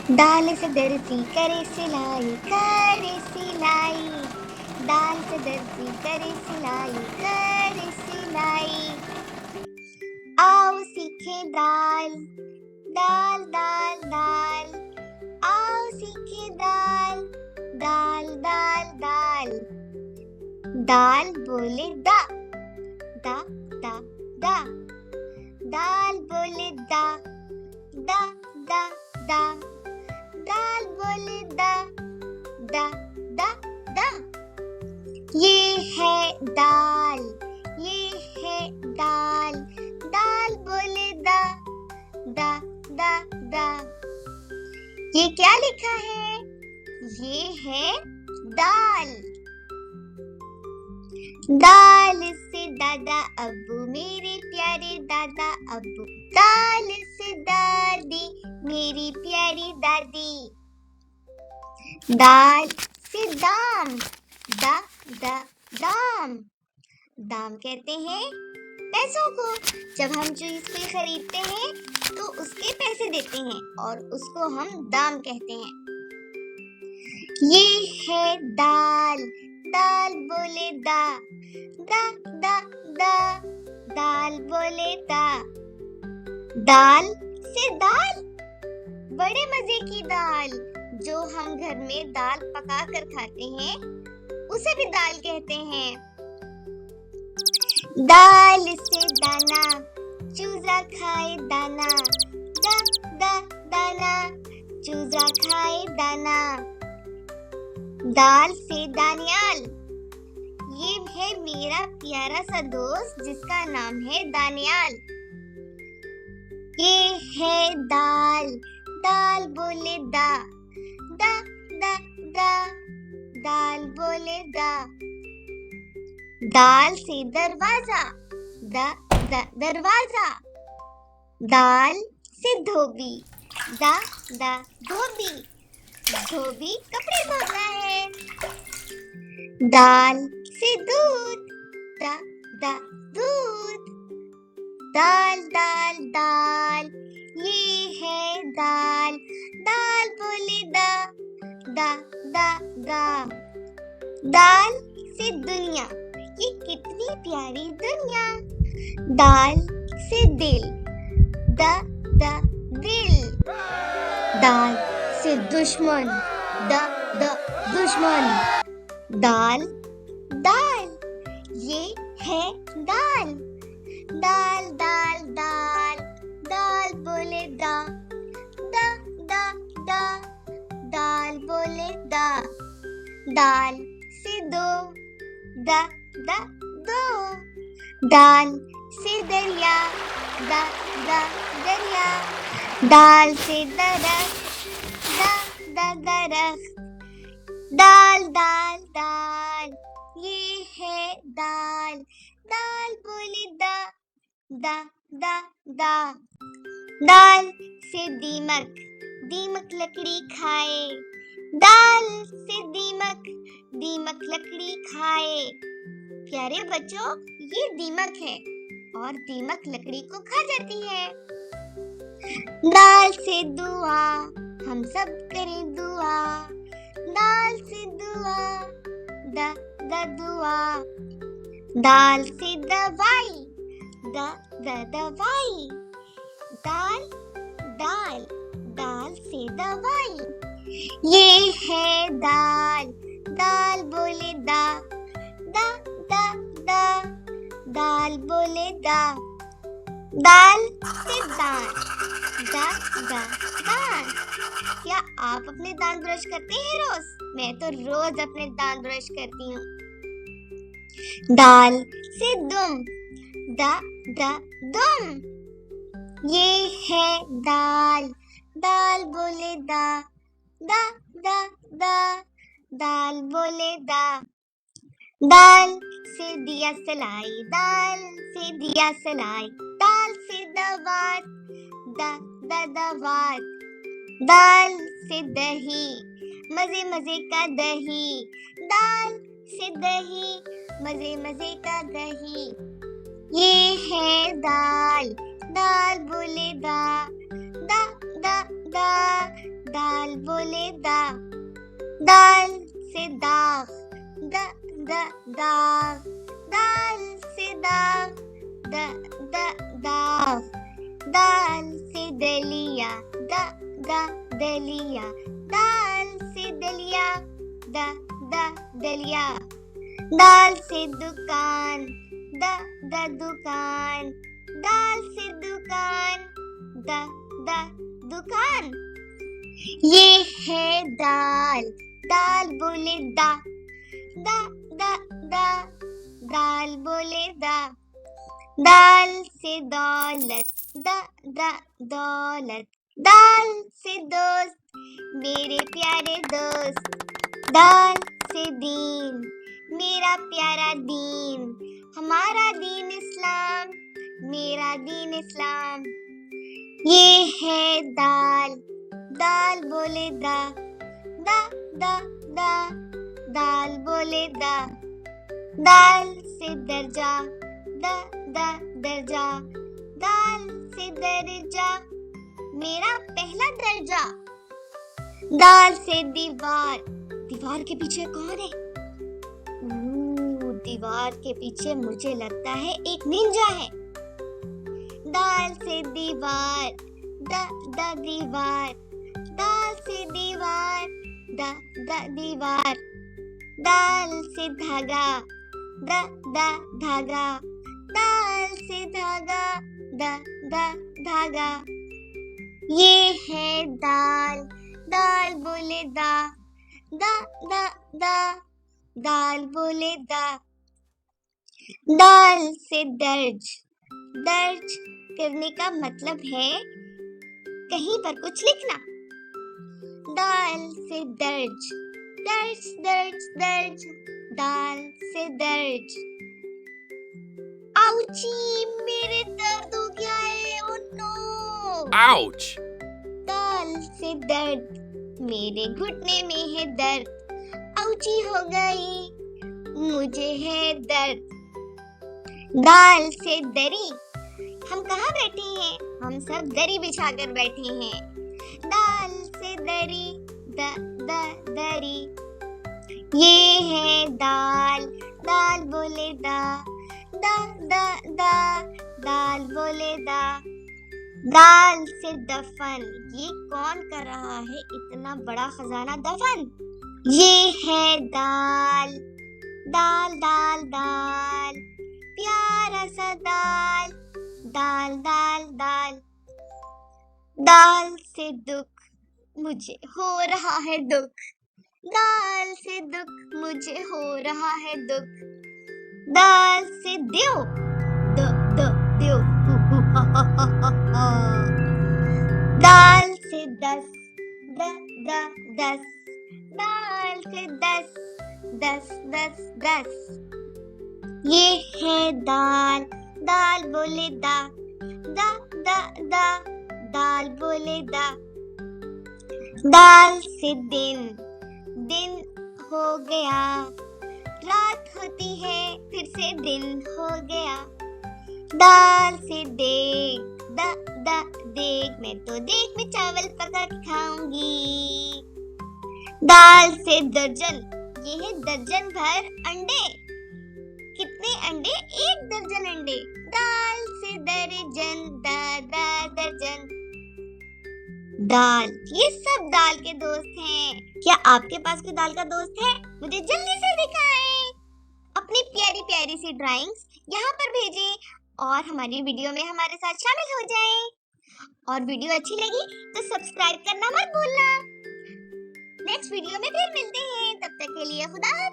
दाल से दर्जी करे सिलाई, दाल से दर्जी करे सिलाई। आओ सीखे दाल, दाल दाल दाल, आओ सीखे दाल, दाल दाल दाल। दाल बोले दा, दा दा दा, दाल बोले दा, दा दा दा, दाल बोले दा, दा दा दा। ये है दाल, ये है दाल, दाल बोले दा, दा दा दा। ये क्या लिखा है? ये है दाल। दाल से दादा अब्बू मेरे प्यारे दादा अब्बू, दाल से दादी मेरी प्यारी दादी। दाल से दाम, दा दा दाम, दाम कहते हैं पैसों को। जब हम चीज कोई खरीदते हैं तो उसके पैसे देते हैं और उसको हम दाम कहते हैं। ये है दाल, दाल बोले दा, दा दा दा, दाल बोले दा। दाल से दाल, बड़े मजे की दाल जो हम घर में दाल पका कर खाते हैं उसे भी दाल कहते हैं। दाल से दाना, चूजा खाए दाना, दा दा दाना, चूजा खाए दाना। दाल से दानियाल, ये है मेरा प्यारा सा दोस्त जिसका नाम है दानियाल। ये है दाल, दाल बोले दा, दा दा दा, दाल बोले दा। दाल से दरवाजा, दा दा दरवाजा। दाल से धोबी, दा दा धोबी, धोबी कपड़े धोता है। दाल से दूध, दा दा दूध। दाल दाल दाल, ये है दाल, दाल बोले दा, दा दा दा। दाल से दुनिया, ये कितनी प्यारी दुनिया। दाल से दिल, दा दा दिल। दाल से दुश्मन, दा दा दुश्मन। दाल दाल, ये है दाल। दाल दाल दाल, दाल बोले दा, दा दा दा, दाल बोले दा। दाल से दो, दा दा दो। दाल से दरिया, दा दा दरिया। दाल से दरख्त, दा दा दरख्त। दाल दाल दाल, ये है दाल, दाल बोले दा, दा दा दा। दाल से दीमक, दीमक लकड़ी खाए। दाल से दीमक, दीमक लकड़ी खाए। प्यारे बच्चों, ये दीमक है और दीमक लकड़ी को खा जाती है। दाल से दुआ, हम सब करें दुआ। दाल से दुआ, दा दा दुआ। दाल से दवाई, दा दा दवाई। दाल दाल, दाल से दवाई। ये है दाल, दाल बोले दा, दा दा दा, दाल बोले दा। दाल से दांत, दा दा दांत। क्या आप अपने दांत ब्रश करते हैं रोज? मैं तो रोज अपने दांत ब्रश करती हूँ। दाल से दुम, दा दा दुम। ये है दाल, दाल बोले दा, दा दा दा, दाल बोले दा। दाल से दिया सलाई, दाल से दिया सलाई। दाल से दवात, दा दा दवात। दाल से दही, मजे मजे का दही। दाल से दही, मजे मजे का दही। ये है दाल, दाल बोले दा, दा दा दा, दाल बोले दा, दाल से दाग, द द दाग, दाल से दाग, द द दाग, दाल से दलिया, द द दलिया, दाल से दलिया, द द दलिया, दाल से दुकान, द द दुकान, दाल से दुकान, द द दुकान। ये है दाल, दाल बोले दा, दा दा दा, दाल बोले दा, दाल से दौलत, दा दा दौलत, दाल से दोस्त, मेरे प्यारे दोस्त, दाल से दीन, मेरा प्यारा दीन, हमारा दीन इस्लाम, मेरा दीन इस्लाम। ये है दाल, दाल बोले दा, दा दा दा, दाल बोले दा, दाल से दर्जा, द द दर्जा, दाल से दर्जा, मेरा पहला दर्जा। दाल से दीवार, दीवार के पीछे कौन है? दीवार के पीछे मुझे लगता है एक निंजा है। दाल से दीवार, द द दीवार, दाल से दीवार, द द दीवार, दाल से धागा, द द धागा, दाल से धागा, द द धागा। ये है दाल, दाल बोले दा, दा दा दा, दाल बोले दा, दाल से दर्ज, दर्ज करने का मतलब है कहीं पर कुछ लिखना। दाल से दर्ज, दर्ज दर्ज दर्ज, दाल से दर्ज। आउची, मेरे दर्द हो गया है, ओह नो। Ouch! दाल से दर्द, मेरे घुटने में है दर्द, आउची हो गई, मुझे है दर्द। दाल से दरी, हम कहाँ बैठे हैं? हम सब दरी बिछाकर बैठे हैं। दाल से दरी, द द दरी। ये है दाल, दाल बोले दा, दा दा दा, दाल बोले दा। दाल से दफन, ये कौन कर रहा है इतना बड़ा खजाना दफन? ये है दाल, दाल दाल दाल, प्यारा सा दाल, दाल दाल दाल। दाल से दुख, मुझे हो रहा है दुख, दाल से दुख, मुझे हो रहा है दुख। दाल से द्यो, द द द्यो, दाल से दस, द द दस, दाल से दस, दस दस दस। ये है दाल, दाल बोले दा, दा दा दा, दाल बोले दा। दाल से दिन, दिन हो गया, रात होती है फिर से दिन हो गया। दाल से देग, द द देग, मैं तो देग में चावल पका के खाऊंगी। दाल से दर्जन, ये है दर्जन भर अंडे। कितने अंडे? एक दर्जन अंडे। दाल से दर्जन, दा दा दर्जन। दाल, ये सब दाल के दोस्त हैं। क्या आपके पास कोई दाल का दोस्त है? मुझे जल्दी से दिखाएं। अपनी प्यारी प्यारी सी ड्राइंग्स यहाँ पर भेजें और हमारी वीडियो में हमारे साथ शामिल हो जाएं। और वीडियो अच्छी लगी तो सब्सक्राइब करना मत भूलना। नेक्स्ट वीडियो में फिर मिलते हैं, तब तक के लिए खुदा।